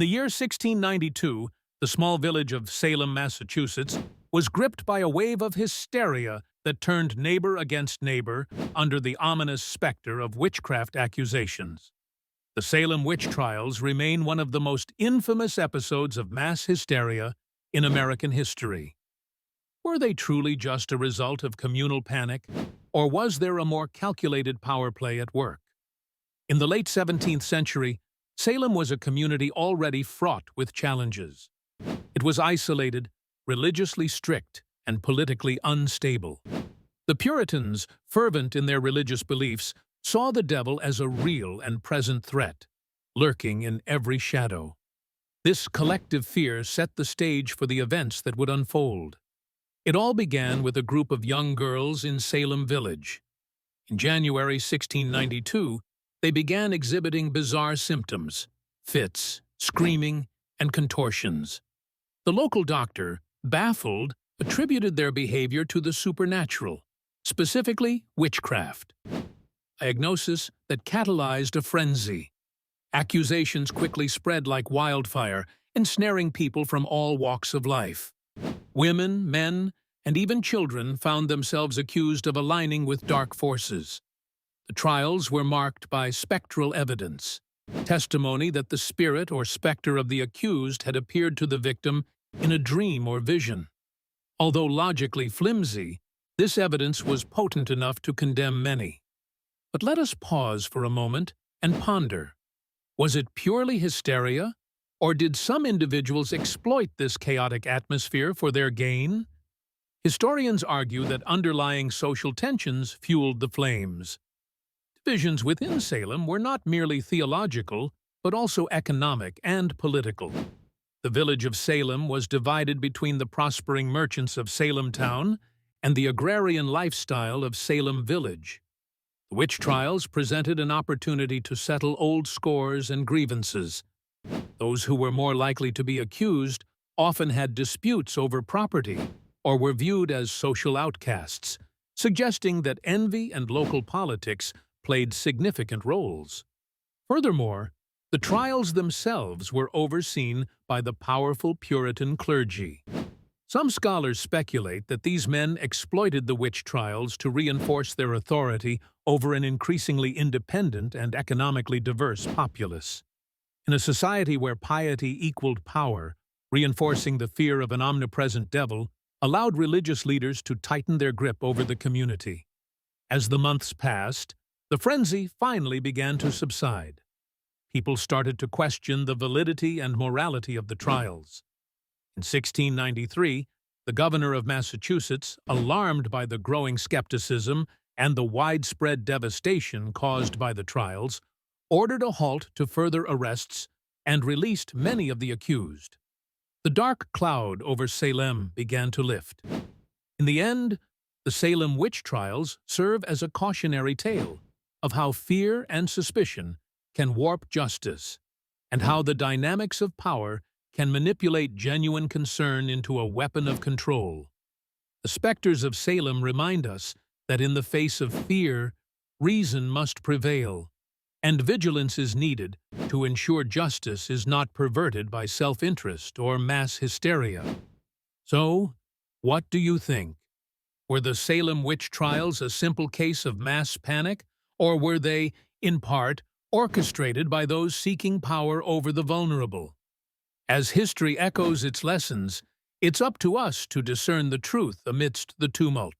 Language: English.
the year 1692, the small village of Salem, Massachusetts, was gripped by a wave of hysteria that turned neighbor against neighbor under the ominous specter of witchcraft accusations. The Salem witch trials remain one of the most infamous episodes of mass hysteria in American history. Were they truly just a result of communal panic, or was there a more calculated power play at work? In the late 17th century, Salem was a community already fraught with challenges. It was isolated, religiously strict, and politically unstable. The Puritans, fervent in their religious beliefs, saw the devil as a real and present threat, lurking in every shadow. This collective fear set the stage for the events that would unfold. It all began with a group of young girls in Salem Village. In January 1692, they began exhibiting bizarre symptoms: fits, screaming, and contortions. The local doctor, baffled, attributed their behavior to the supernatural, specifically witchcraft. A diagnosis that catalyzed a frenzy. Accusations quickly spread like wildfire, ensnaring people from all walks of life. Women, men, and even children found themselves accused of aligning with dark forces. The trials were marked by spectral evidence, testimony that the spirit or specter of the accused had appeared to the victim in a dream or vision. Although logically flimsy, this evidence was potent enough to condemn many. But let us pause for a moment and ponder. Was it purely hysteria, or did some individuals exploit this chaotic atmosphere for their gain? Historians argue that underlying social tensions fueled the flames. Divisions within Salem were not merely theological, but also economic and political. The village of Salem was divided between the prospering merchants of Salem town and the agrarian lifestyle of Salem Village. The witch trials presented an opportunity to settle old scores and grievances. Those who were more likely to be accused often had disputes over property or were viewed as social outcasts, suggesting that envy and local politics played significant roles. Furthermore, the trials themselves were overseen by the powerful Puritan clergy. Some scholars speculate that these men exploited the witch trials to reinforce their authority over an increasingly independent and economically diverse populace. In a society where piety equaled power, reinforcing the fear of an omnipresent devil allowed religious leaders to tighten their grip over the community. As the months passed, the frenzy finally began to subside. People started to question the validity and morality of the trials. In 1693, the governor of Massachusetts, alarmed by the growing skepticism and the widespread devastation caused by the trials, ordered a halt to further arrests and released many of the accused. The dark cloud over Salem began to lift. In the end, the Salem witch trials serve as a cautionary tale of how fear and suspicion can warp justice, and how the dynamics of power can manipulate genuine concern into a weapon of control. The specters of Salem remind us that in the face of fear, reason must prevail, and vigilance is needed to ensure justice is not perverted by self-interest or mass hysteria. So, what do you think? Were the Salem witch trials a simple case of mass panic, or were they, in part, orchestrated by those seeking power over the vulnerable? As history echoes its lessons, it's up to us to discern the truth amidst the tumult.